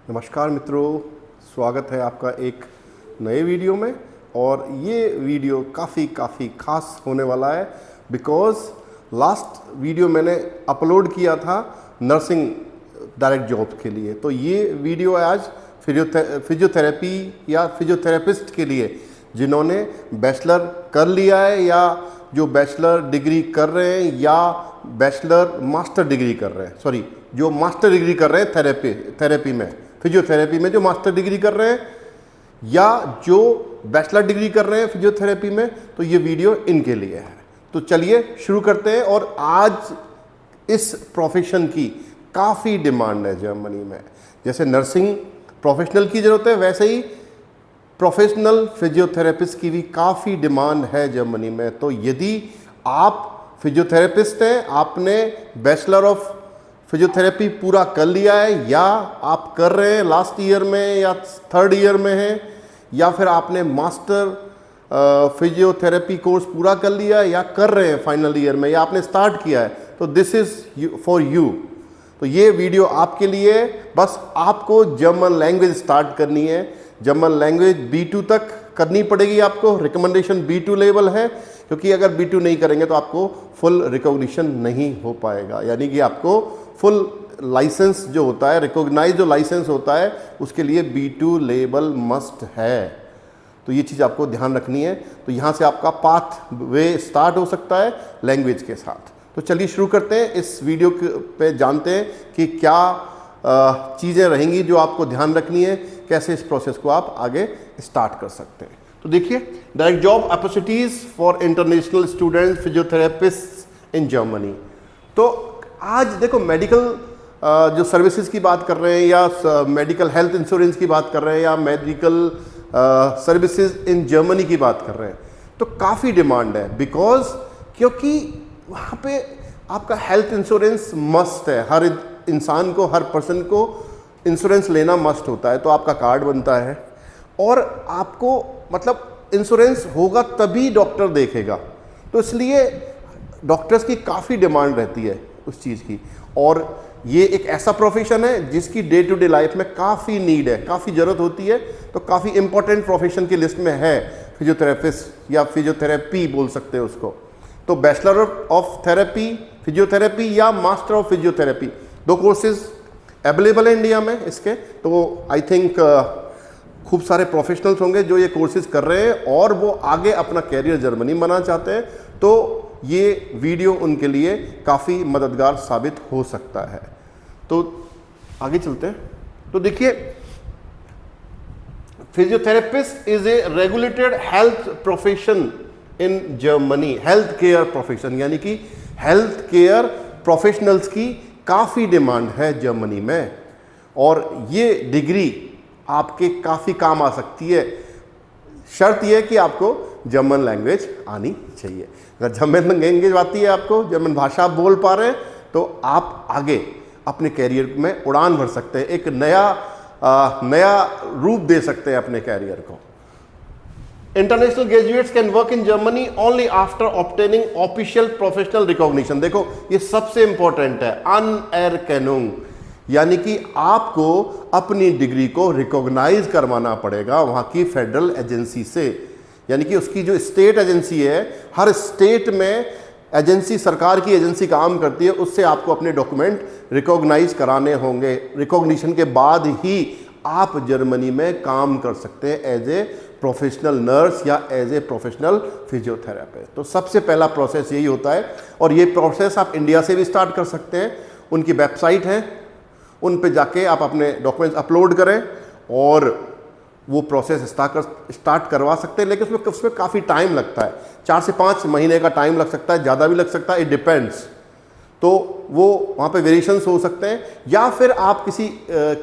नमस्कार मित्रों, स्वागत है आपका एक नए वीडियो में। और ये वीडियो काफ़ी खास होने वाला है बिकॉज़ लास्ट वीडियो मैंने अपलोड किया था नर्सिंग डायरेक्ट जॉब के लिए। तो ये वीडियो है आज फिजियोथेरेपी या फिजियोथेरेपिस्ट के लिए जिन्होंने बैचलर कर लिया है या जो बैचलर डिग्री कर रहे हैं या बैचलर मास्टर डिग्री कर रहे हैं, जो मास्टर डिग्री कर रहे हैं थेरेपी में, फिजियोथेरेपी में जो मास्टर डिग्री कर रहे हैं या जो बैचलर डिग्री कर रहे हैं फिजियोथेरेपी में। तो ये वीडियो इनके लिए है। तो चलिए शुरू करते हैं। और आज इस प्रोफेशन की काफ़ी डिमांड है जर्मनी में। जैसे नर्सिंग प्रोफेशनल की ज़रूरत है, वैसे ही प्रोफेशनल फिजियोथेरेपिस्ट की भी काफ़ी डिमांड है जर्मनी में। तो यदि आप फिजियोथेरेपिस्ट हैं, आपने बैचलर ऑफ फिजियोथेरेपी पूरा कर लिया है या आप कर रहे हैं लास्ट ईयर में या थर्ड ईयर में हैं, या फिर आपने मास्टर फिजियोथेरेपी कोर्स पूरा कर लिया है या कर रहे हैं फाइनल ईयर में, या आपने स्टार्ट किया है, तो दिस इज़ फॉर यू। तो ये वीडियो आपके लिए। बस आपको जर्मन लैंग्वेज स्टार्ट करनी है। जर्मन लैंग्वेज B2 तक करनी पड़ेगी आपको। रिकमेंडेशन B2 लेवल है, क्योंकि अगर B2 नहीं करेंगे तो आपको फुल रिकॉग्निशन नहीं हो पाएगा। यानी कि आपको फुल लाइसेंस जो होता है, रिकॉग्नाइज जो लाइसेंस होता है, उसके लिए B2 लेवल मस्ट है। तो ये चीज़ आपको ध्यान रखनी है। तो यहाँ से आपका पाथ वे स्टार्ट हो सकता है लैंग्वेज के साथ। तो चलिए शुरू करते हैं। इस वीडियो पे जानते हैं कि क्या चीज़ें रहेंगी जो आपको ध्यान रखनी है, कैसे इस प्रोसेस को आप आगे स्टार्ट कर सकते हैं। तो देखिए, direct job opportunities for international students physiotherapist in Germany. तो आज देखो, मेडिकल जो सर्विसेज की बात कर रहे हैं या मेडिकल हेल्थ इंश्योरेंस की बात कर रहे हैं या मेडिकल सर्विसेज इन जर्मनी की बात कर रहे हैं, तो काफ़ी डिमांड है। क्योंकि वहाँ पे आपका हेल्थ इंश्योरेंस मस्ट है। हर इंसान को, हर पर्सन को इंश्योरेंस लेना मस्ट होता है। तो आपका कार्ड बनता है और आपको मतलब इंश्योरेंस होगा तभी डॉक्टर देखेगा। तो इसलिए डॉक्टर्स की काफ़ी डिमांड रहती है उस चीज़ की। और ये एक ऐसा प्रोफेशन है जिसकी डे टू डे लाइफ में काफ़ी नीड है, काफ़ी ज़रूरत होती है। तो काफ़ी इंपॉर्टेंट प्रोफेशन की लिस्ट में है फिजियोथेरेपिस्ट या फिजियोथेरेपी बोल सकते हैं उसको। तो बैचलर ऑफ थेरेपी फिजियोथेरेपी या मास्टर ऑफ फिजियोथेरेपी, दो कोर्सेज अवेलेबल है इंडिया में इसके। तो आई थिंक खूब सारे प्रोफेशनल्स होंगे जो ये कोर्सेज कर रहे हैं और वो आगे अपना कैरियर जर्मनी बनाना चाहते हैं। तो ये वीडियो उनके लिए काफ़ी मददगार साबित हो सकता है। तो आगे चलते हैं। तो देखिए, physiotherapist is a regulated health profession in Germany. Health care profession, यानी कि हेल्थ केयर प्रोफेशनल्स की काफ़ी डिमांड है जर्मनी में। और ये डिग्री आपके काफ़ी काम आ सकती है। शर्त यह है कि आपको जर्मन लैंग्वेज आनी चाहिए। अगर जर्मन लैंग्वेज आती है, आपको जर्मन भाषा आप बोल पा रहे हैं, तो आप आगे अपने कैरियर में उड़ान भर सकते हैं। एक नया रूप दे सकते हैं अपने कैरियर को। International graduates can work in Germany only after obtaining official professional recognition. देखो, ये सबसे इंपॉर्टेंट है, अनएरकेनुंग, यानी कि आपको अपनी डिग्री को रिकॉग्नाइज करवाना पड़ेगा वहाँ की फेडरल एजेंसी से। यानी कि उसकी जो स्टेट एजेंसी है, हर स्टेट में एजेंसी, सरकार की एजेंसी काम करती है, उससे आपको अपने डॉक्यूमेंट रिकॉग्नाइज कराने होंगे। रिकॉग्निशन के बाद ही आप जर्मनी में काम कर सकते हैं एज ए प्रोफेशनल नर्स या एज ए प्रोफेशनल फिजियोथेरेपिस्ट। तो सबसे पहला प्रोसेस यही होता है। और ये प्रोसेस आप इंडिया से भी स्टार्ट कर सकते हैं। उनकी वेबसाइट है, उन पे जाके आप अपने डॉक्यूमेंट्स अपलोड करें और वो प्रोसेस स्टार्ट करवा सकते हैं। लेकिन उसमें काफ़ी टाइम लगता है, 4 से 5 महीने का टाइम लग सकता है, ज़्यादा भी लग सकता है, इट डिपेंड्स। तो वो वहाँ पे वेरिएशंस हो सकते हैं। या फिर आप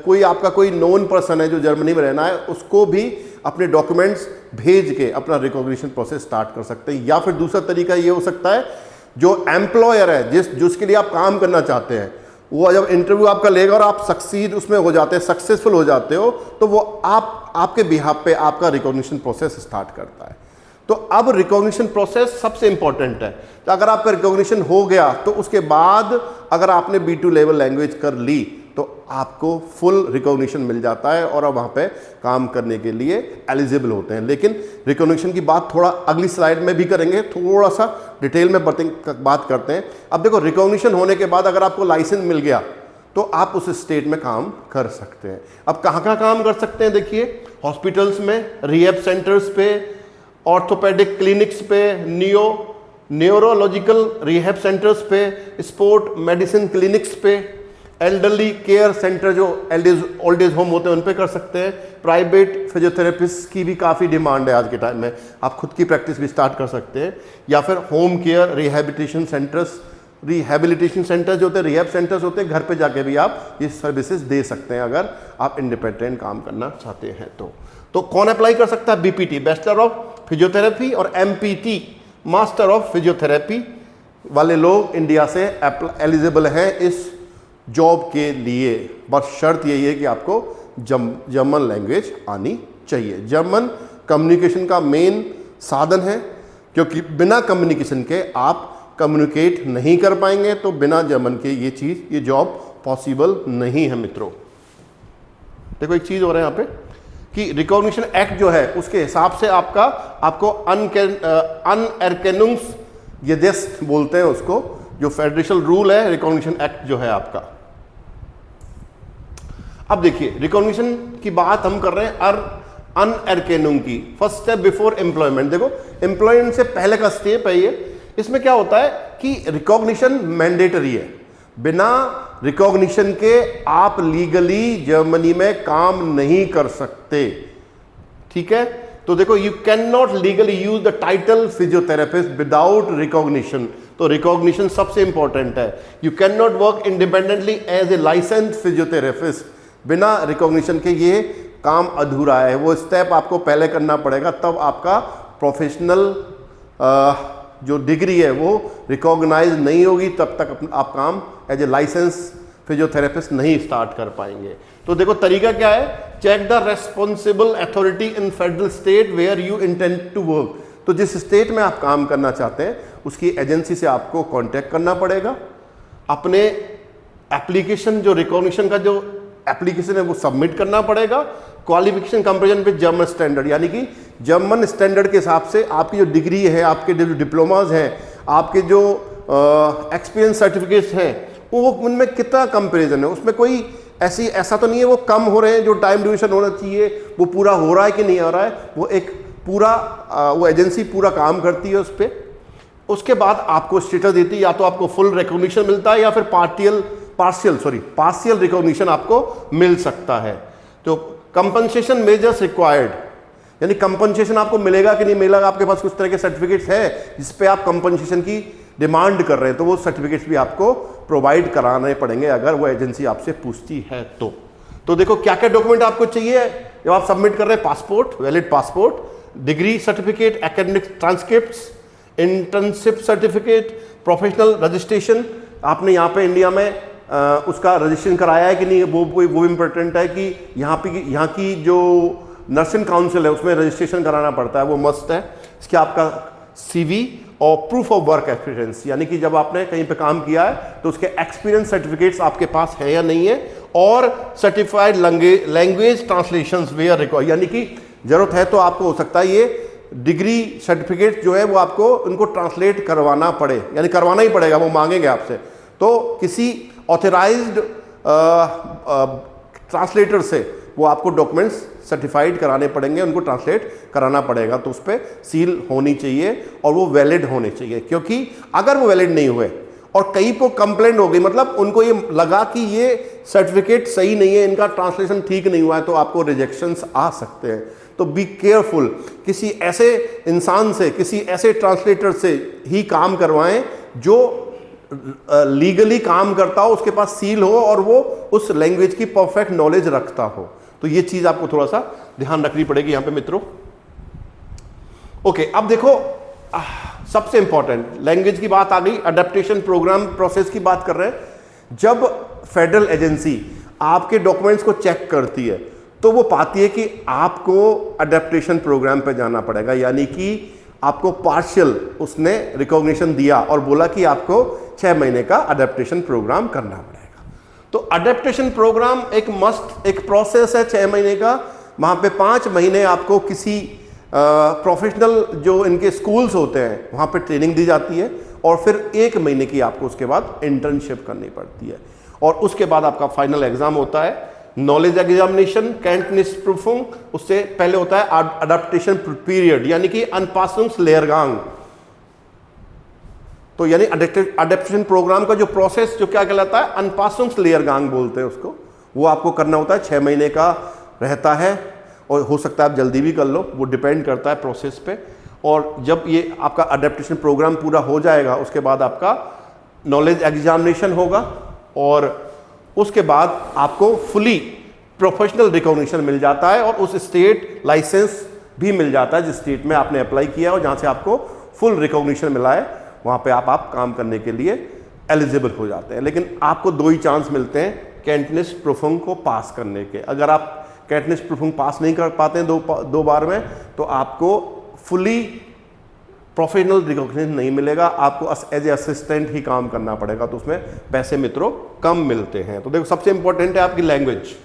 कोई आपका कोई नोन पर्सन है जो जर्मनी में रहना है, उसको भी अपने डॉक्यूमेंट्स भेज के अपना रिकॉग्निशन प्रोसेस स्टार्ट कर सकते हैं। या फिर दूसरा तरीका ये हो सकता है, जो एम्प्लॉयर है जिसके लिए आप काम करना चाहते हैं, वो जब इंटरव्यू आपका लेगा और आप सक्सीड उसमें हो जाते हैं, सक्सेसफुल हो जाते हो, तो वो आपके बिहाफ पे आपका रिकॉग्निशन प्रोसेस स्टार्ट करता है। तो अब रिकॉग्निशन प्रोसेस सबसे इंपॉर्टेंट है। तो अगर आपका रिकॉग्निशन हो गया तो उसके बाद अगर आपने B2 लेवल लैंग्वेज कर ली तो आपको फुल रिकॉग्निशन मिल जाता है और अब वहाँ पे काम करने के लिए एलिजिबल होते हैं। लेकिन रिकॉग्निशन की बात थोड़ा अगली स्लाइड में भी करेंगे, थोड़ा सा डिटेल में बात करते हैं। अब देखो, रिकॉग्निशन होने के बाद अगर आपको लाइसेंस मिल गया तो आप उस स्टेट में काम कर सकते हैं। अब कहाँ काम कर सकते हैं, देखिए, हॉस्पिटल्स में, रिहैब सेंटर्स पे, ऑर्थोपेडिक क्लिनिक्स पे, न्यूरोलॉजिकल रिहैब सेंटर्स पे, स्पोर्ट मेडिसिन क्लिनिक्स पे, एल्डरली केयर सेंटर जो ओल्ड एज होम होते हैं उन पे कर सकते हैं। प्राइवेट फिजियोथेरेपिस्ट की भी काफ़ी डिमांड है आज के टाइम में, आप खुद की प्रैक्टिस भी स्टार्ट कर सकते हैं। या फिर होम केयर रिहैबिलिटेशन सेंटर्स जो होते हैं, रिहैब सेंटर्स होते हैं, घर पे जाके भी आप ये सर्विसेज दे सकते हैं अगर आप इंडिपेंडेंट काम करना चाहते हैं तो कौन अप्लाई कर सकता है? बीपीटी, बैचलर ऑफ फिजियोथेरेपी, और एमपीटी, मास्टर ऑफ फिजियोथेरेपी वाले लोग इंडिया से एलिजिबल हैं इस जॉब के लिए। बस शर्त यही है कि आपको जर्मन लैंग्वेज आनी चाहिए। जर्मन कम्युनिकेशन का मेन साधन है, क्योंकि बिना कम्युनिकेशन के आप कम्युनिकेट नहीं कर पाएंगे, तो बिना जर्मन के ये जॉब पॉसिबल नहीं है मित्रों। देखो, एक चीज़ हो रहा है यहाँ पे कि रिकॉग्निशन एक्ट जो है उसके हिसाब से आपको अनएरकेनुंग्स येदेस बोलते हैं उसको, जो फेडरेशनल रूल है, रिकॉग्निशन एक्ट जो है आपका। अब देखिए, रिकॉग्निशन की बात हम कर रहे हैं अनएरकेनुंग की, फर्स्ट स्टेप बिफोर एम्प्लॉयमेंट। देखो, एम्प्लॉयमेंट से पहले का स्टेप है ये। इसमें क्या होता है कि रिकॉग्निशन मैंडेटरी है, बिना रिकॉग्निशन के आप लीगली जर्मनी में काम नहीं कर सकते, ठीक है। तो देखो, you can not legally use the title physiotherapist without recognition. तो रिकॉग्निशन सबसे इंपॉर्टेंट है। You can not work independently as a licensed physiotherapist, बिना रिकॉग्निशन के ये काम अधूरा है। वो स्टेप आपको पहले करना पड़ेगा, तब आपका प्रोफेशनल जो डिग्री है वो रिकॉग्नाइज नहीं होगी, तब तक आप काम एज ए लाइसेंस फिजियोथेरेपिस्ट नहीं स्टार्ट कर पाएंगे। तो देखो, तरीका क्या है? Check the responsible authority in federal state where you intend to work. तो जिस स्टेट में आप काम करना चाहते हैं उसकी एजेंसी से आपको कांटेक्ट करना पड़ेगा, अपने एप्लीकेशन, जो रिकॉग्निशन का जो एप्लीकेशन है वो सबमिट करना पड़ेगा, qualification comparison with German standard, यानी कि जर्मन स्टैंडर्ड के हिसाब से आपकी जो डिग्री है, आपके जो डिप्लोमाज हैं, आपके जो एक्सपीरियंस सर्टिफिकेट्स हैं, वो उनमें कितना कंपैरिजन है, उसमें कोई ऐसा तो नहीं है वो कम हो रहे हैं, जो टाइम ड्यूरेशन होना चाहिए वो पूरा हो रहा है कि नहीं हो रहा है। वो एक पूरा वो एजेंसी पूरा काम करती है उस पर। उसके बाद आपको स्टेटस देती है, या तो आपको फुल रिकॉग्निशन मिलता है या फिर पार्शियल रिकॉग्निशन आपको मिल सकता है। तो कंपनसेशन मेजर्स रिक्वायर्ड, यानी कंपनसेशन आपको मिलेगा कि नहीं मिलेगा, आपके पास कुछ तरह के सर्टिफिकेट्स है जिस पे आप कंपनसेशन की डिमांड कर रहे हैं, तो वो सर्टिफिकेट्स भी आपको प्रोवाइड कराने पड़ेंगे अगर वो एजेंसी आपसे पूछती है तो देखो, क्या क्या डॉक्यूमेंट आपको चाहिए जब आप सबमिट कर रहे हैं? Passport, valid passport, degree certificate, academic transcripts, internship certificate, professional registration, आपने यहाँ पे इंडिया में उसका रजिस्ट्रेशन कराया है कि नहीं, वो इम्पोर्टेंट है कि यहाँ की जो नर्सिंग काउंसिल है उसमें रजिस्ट्रेशन कराना पड़ता है, वो मस्ट है। इसके आपका CV और प्रूफ ऑफ वर्क एक्सपीरियंस, यानी कि जब आपने कहीं पे काम किया है तो उसके एक्सपीरियंस सर्टिफिकेट्स आपके पास है या नहीं है, और certified language translations were required, यानी कि जरूरत है तो आपको हो सकता है ये डिग्री सर्टिफिकेट जो है वो आपको उनको ट्रांसलेट करवाना पड़े, यानी करवाना ही पड़ेगा, वो मांगेंगे आपसे। तो किसी ऑथराइज्ड ट्रांसलेटर से वो आपको डॉक्यूमेंट्स सर्टिफाइड कराने पड़ेंगे, उनको ट्रांसलेट कराना पड़ेगा, तो उस पर सील होनी चाहिए और वो वैलिड होने चाहिए। क्योंकि अगर वो वैलिड नहीं हुए और कहीं को कंप्लेंट हो गई, मतलब उनको ये लगा कि ये सर्टिफिकेट सही नहीं है, इनका ट्रांसलेशन ठीक नहीं हुआ है, तो आपको रिजेक्शंस आ सकते हैं। तो बी केयरफुल, किसी ऐसे इंसान से, किसी ऐसे ट्रांसलेटर से ही काम करवाएं जो लीगली काम करता हो, उसके पास सील हो और वो उस लैंग्वेज की परफेक्ट नॉलेज रखता हो। तो ये चीज आपको थोड़ा सा ध्यान रखनी पड़ेगी यहां पे मित्रों। ओके, अब देखो सबसे इंपॉर्टेंट लैंग्वेज की बात आ गई, अडेप्टेशन प्रोग्राम प्रोसेस की बात कर रहे हैं। जब फेडरल एजेंसी आपके डॉक्यूमेंट्स को चेक करती है तो वो पाती है कि आपको अडेप्टेशन प्रोग्राम पे जाना पड़ेगा, यानी कि आपको पार्शियल उसने रिकॉग्निशन दिया और बोला कि आपको 6 महीने का अडेप्टेशन प्रोग्राम करना पड़ेगा। तो अडेप्टेशन प्रोग्राम एक मस्ट एक प्रोसेस है 6 महीने का। वहाँ पे 5 महीने आपको किसी प्रोफेशनल जो इनके स्कूल्स होते हैं वहाँ पे ट्रेनिंग दी जाती है, और फिर 1 महीने की आपको उसके बाद इंटर्नशिप करनी पड़ती है, और उसके बाद आपका फाइनल एग्जाम होता है नॉलेज एग्जामिनेशन कैंटनिस प्रूफिंग। उससे पहले होता है अडेप्टेशन पीरियड, यानी कि अनपासungslehrgang। तो यानी अडेप्टेशन प्रोग्राम का जो प्रोसेस जो क्या कहलाता है, अनपासungslehrgang बोलते हैं उसको, वो आपको करना होता है। 6 महीने का रहता है, और हो सकता है आप जल्दी भी कर लो, वो डिपेंड करता है प्रोसेस पे। और जब ये आपका अडेप्टेशन प्रोग्राम पूरा हो जाएगा उसके बाद आपका नॉलेज एग्जामिनेशन होगा, और उसके बाद आपको फुली प्रोफेशनल रिकॉग्निशन मिल जाता है, और उस स्टेट लाइसेंस भी मिल जाता है जिस स्टेट में आपने अप्लाई किया है और जहाँ से आपको फुल रिकॉग्निशन मिला है, वहाँ पे आप काम करने के लिए एलिजिबल हो जाते हैं। लेकिन आपको 2 ही चांस मिलते हैं कैंटनिस प्रूफिंग को पास करने के। अगर आप कैंटनिस प्रूफिंग पास नहीं कर पाते हैं दो बार में, तो आपको फुली प्रोफेशनल रिकॉग्निशन नहीं मिलेगा, आपको एज ए असिस्टेंट ही काम करना पड़ेगा, तो उसमें पैसे मित्रों कम मिलते हैं। तो देखो सबसे इंपॉर्टेंट है आपकी लैंग्वेज,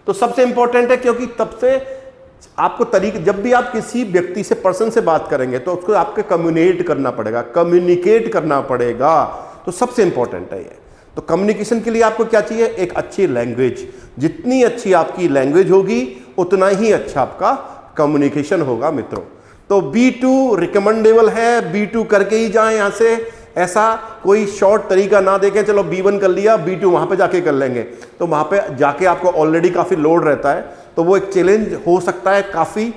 तो सबसे इंपॉर्टेंट है, क्योंकि तब से आपको जब भी आप किसी व्यक्ति से पर्सन से बात करेंगे तो उसको आपको कम्युनिकेट करना पड़ेगा, तो सबसे इंपॉर्टेंट है ये। तो कम्युनिकेशन के लिए आपको क्या चाहिए, एक अच्छी लैंग्वेज। जितनी अच्छी आपकी लैंग्वेज होगी उतना ही अच्छा आपका कम्युनिकेशन होगा मित्रों। तो B2 रिकमेंडेबल है, B2 करके ही जाएं यहाँ से, ऐसा कोई शॉर्ट तरीका ना देखें चलो B1 कर लिया B2 वहाँ पे जाके कर लेंगे, तो वहाँ पे जाके आपको ऑलरेडी काफ़ी लोड रहता है, तो वो एक चैलेंज हो सकता है काफ़ी।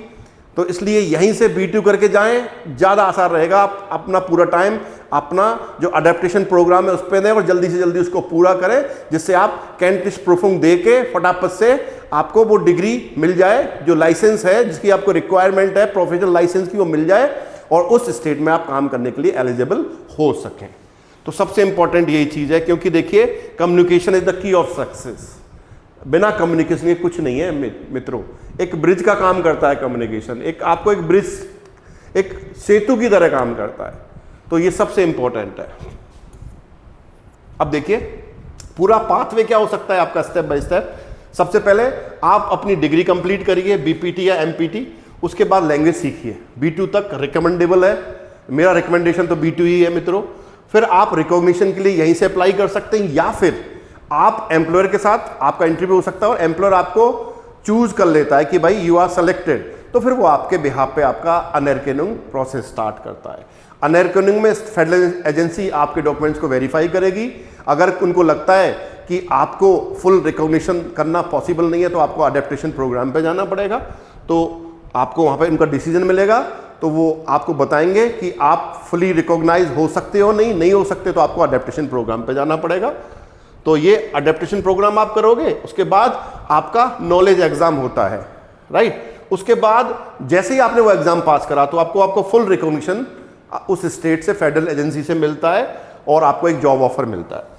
तो इसलिए यहीं से B2 करके जाएं, ज़्यादा आसान रहेगा। आप अपना पूरा टाइम अपना जो अडेप्टेशन प्रोग्राम है उस पर दें और जल्दी से जल्दी उसको पूरा करें, जिससे आप कैंटनिस प्रूफिंग दे के फटाफट से आपको वो डिग्री मिल जाए, जो लाइसेंस है जिसकी आपको रिक्वायरमेंट है प्रोफेशनल लाइसेंस की, वो मिल जाए और उस स्टेट में आप काम करने के लिए एलिजिबल हो सकें। तो सबसे इंपॉर्टेंट यही चीज़ है, क्योंकि देखिए communication is the key of success. बिना कम्युनिकेशन के कुछ नहीं है मित्रों। एक ब्रिज का काम करता है कम्युनिकेशन, आपको एक ब्रिज एक सेतु की तरह काम करता है, तो ये सबसे इंपॉर्टेंट है। अब देखिए पूरा पाथवे क्या हो सकता है आपका स्टेप बाय स्टेप। सबसे पहले आप अपनी डिग्री कंप्लीट करिए बीपीटी या एमपीटी, उसके बाद लैंग्वेज सीखिए। B2 तक रिकमेंडेबल है, मेरा रिकमेंडेशन तो B2 ही है मित्रों। फिर आप रिकॉग्निशन के लिए यहीं से अप्लाई कर सकते हैं, या फिर आप एम्प्लॉयर के साथ आपका इंटरव्यू हो सकता है और एम्प्लॉयर आपको चूज कर लेता है कि भाई यू आर सेलेक्टेड, तो फिर वो आपके बिहाफ पे आपका अनएरकेनिंग प्रोसेस स्टार्ट करता है। अनएरकेनिंग में फेडरल एजेंसी आपके डॉक्यूमेंट्स को वेरीफाई करेगी। अगर उनको लगता है कि आपको फुल रिकॉग्निशन करना पॉसिबल नहीं है तो आपको अडेप्टेशन प्रोग्राम पे जाना पड़ेगा, तो आपको वहाँ पे उनका डिसीजन मिलेगा, तो वो आपको बताएंगे कि आप फुली रिकॉग्नाइज हो सकते हो, नहीं हो सकते, तो आपको अडेप्टेशन प्रोग्राम पे जाना पड़ेगा। तो ये अडेप्टेशन प्रोग्राम आप करोगे, उसके बाद आपका नॉलेज एग्जाम होता है, राइट। उसके बाद जैसे ही आपने वो एग्जाम पास करा तो आपको फुल रिकॉग्निशन उस स्टेट से फेडरल एजेंसी से मिलता है और आपको एक जॉब ऑफर मिलता है।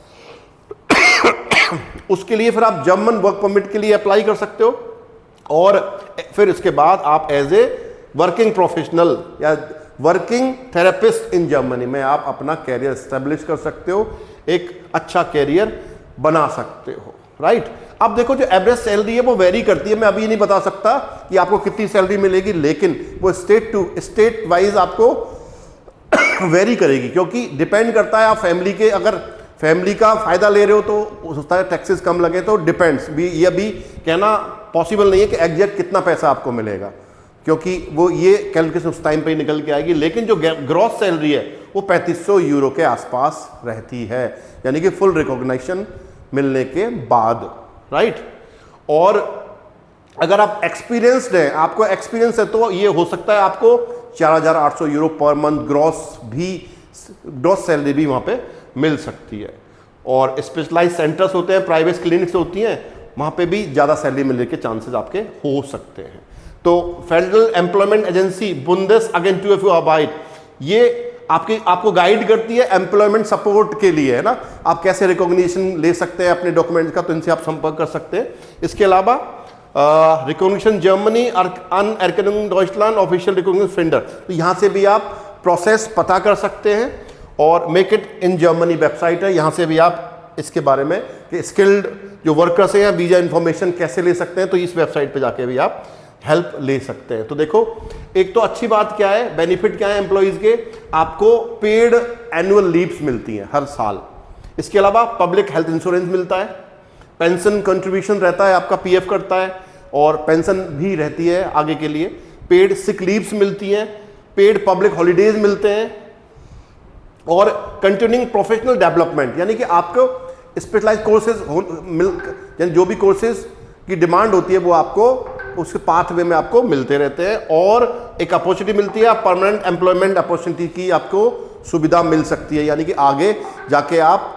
उसके लिए फिर आप जर्मन वर्क परमिट के लिए अप्लाई कर सकते हो, और फिर इसके बाद आप एज ए वर्किंग प्रोफेशनल या वर्किंग थेरेपिस्ट इन जर्मनी में आप अपना कैरियर एस्टेब्लिश कर सकते हो, एक अच्छा कैरियर बना सकते हो, राइट। अब देखो जो एवरेज सैलरी है वो वेरी करती है, मैं अभी नहीं बता सकता कि आपको कितनी सैलरी मिलेगी, लेकिन वो स्टेट टू स्टेट वाइज आपको वेरी करेगी, क्योंकि डिपेंड करता है आप फैमिली के, अगर फैमिली का फायदा ले रहे हो तो हो सकता है टैक्सेस कम लगे, तो डिपेंड्स भी, ये भी कहना पॉसिबल नहीं है कि एग्जैक्ट कितना पैसा आपको मिलेगा, क्योंकि वो ये कैलकुलेशन उस टाइम पे ही निकल के आएगी। लेकिन जो ग्रॉस सैलरी है वो 3500 यूरो के आसपास रहती है, यानी कि फुल रिकॉग्निशन मिलने के बाद, राइट। और अगर आप एक्सपीरियंसड हैं, आपको एक्सपीरियंस है, तो ये हो सकता है आपको 4800 euro per month gross salary भी वहाँ पे मिल सकती है। और स्पेशलाइज सेंटर्स होते हैं, प्राइवेट क्लिनिक्स होती हैं, वहाँ पे भी ज़्यादा सैलरी मिलने के चांसेस आपके हो सकते हैं। तो फेडरल एम्प्लॉयमेंट एजेंसी बुंदेसआगेंटुर, ये आपको गाइड करती है एम्प्लॉयमेंट सपोर्ट के लिए, है ना, आप कैसे रिकॉग्निशन ले सकते हैं अपने डॉक्यूमेंट्स का, तो इनसे आप संपर्क कर सकते हैं। इसके अलावा रिकॉग्निशन जर्मनी, अनएरकेनिंग डॉइचलैंड ऑफिशियल रिकॉग्निशन फिंडर, तो यहाँ से भी आप प्रोसेस पता कर सकते हैं। और make it in Germany website है, यहाँ से भी आप इसके बारे में कि स्किल्ड जो वर्कर्स हैं या वीज़ा इन्फॉर्मेशन कैसे ले सकते हैं, तो इस वेबसाइट पे जाके भी आप हेल्प ले सकते हैं। तो देखो, एक तो अच्छी बात क्या है, बेनिफिट क्या है एम्प्लॉइज़ के, आपको पेड एनुअल लीव्स मिलती हैं हर साल। इसके अलावा पब्लिक हेल्थ इंश्योरेंस मिलता है, पेंशन कंट्रीब्यूशन रहता है, आपका पीएफ करता है और पेंशन भी रहती है आगे के लिए। पेड सिक लीव्स मिलती हैं, पेड पब्लिक हॉलीडेज मिलते हैं और कंटिन्यूइंग प्रोफेशनल डेवलपमेंट, यानी कि आपको स्पेशलाइज कोर्सेज यानी जो भी कोर्सेज की डिमांड होती है वो आपको उसके पाथवे में आपको मिलते रहते हैं। और एक अपॉर्चुनिटी मिलती है, परमानेंट एम्प्लॉयमेंट अपॉर्चुनिटी की आपको सुविधा मिल सकती है, यानी कि आगे जाके आप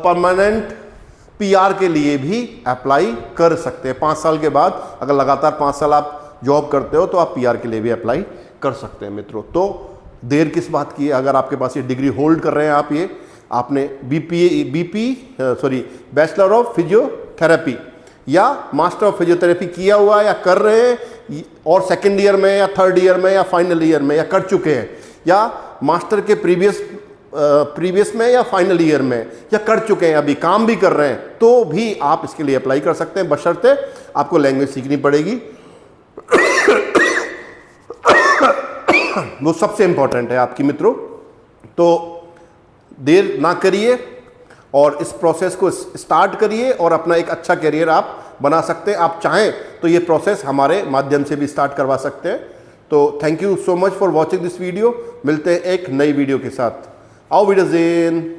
परमानेंट पीआर के लिए भी अप्लाई कर सकते हैं। 5 साल के बाद अगर लगातार 5 साल आप जॉब करते हो तो आप पीआर के लिए भी अप्लाई कर सकते हैं मित्रों। तो देर किस बात की है, अगर आपके पास ये डिग्री होल्ड कर रहे हैं आप, ये आपने बैचलर ऑफ फिजियोथेरेपी या मास्टर ऑफ फिजियोथेरेपी किया हुआ या कर रहे हैं, और सेकेंड ईयर में या थर्ड ईयर में या फाइनल ईयर में या कर चुके हैं, या मास्टर के प्रीवियस में या फाइनल ईयर में या कर चुके हैं, अभी काम भी कर रहे हैं, तो भी आप इसके लिए अप्लाई कर सकते हैं, बशर्ते आपको लैंग्वेज सीखनी पड़ेगी। वो सबसे इंपॉर्टेंट है आपकी मित्रों। तो देर ना करिए और इस प्रोसेस को स्टार्ट करिए और अपना एक अच्छा करियर आप बना सकते हैं। आप चाहें तो ये प्रोसेस हमारे माध्यम से भी स्टार्ट करवा सकते हैं। तो thank you so much for watching this video. मिलते हैं एक नई वीडियो के साथ। Auf Wiedersehen!